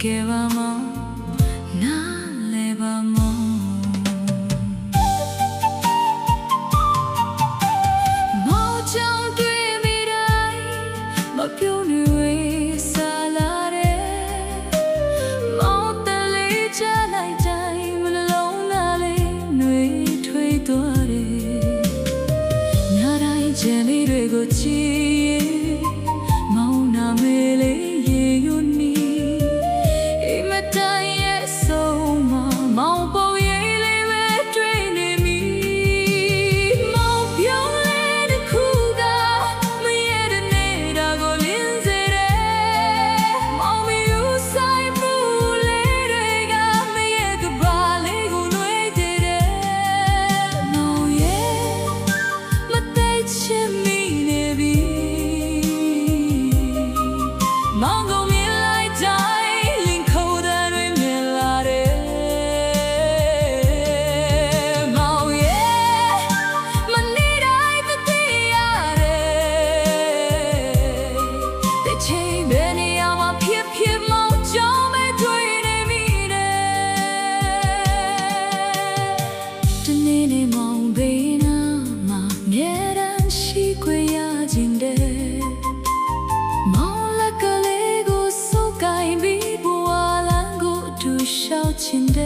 ခဲ့ပါမောင်နားလဲပါမောင်မောင်ချောင်းတွေ့မိတိုင်းမပြုံးနေစားလာတယ်မောင်တလေးချလိုက်တိုင်းမလုံးလာလေးနှွေထွေးသွားတယ်ညတိုင်းချင်လေးတွေကိုချီမောင်နာမေးလေးမောင်ပေါ်ရေးလေးပဲတွေ့နေမိမောင်ပြောင်းလဲတစ်ခုကမရတဲ့နေတာကိုလင်းစေတယ်မောင်မယူဆိုင်မှုလေးတွေကမရတဲ့ဘာလေးကိုနှွေးတယ်မောင်ရဲ့မသိချင်မိနေပြီမောင်ကိုမြင်လိုက်တိုင်းလင်ခိုးတဲ့တွေမြင်လာတယ်မောင်လက်ကလေးကိုစုပ်ကိုင်ပြီးဘဝလမ်းကိုတူလျှောက်ချင်တယ်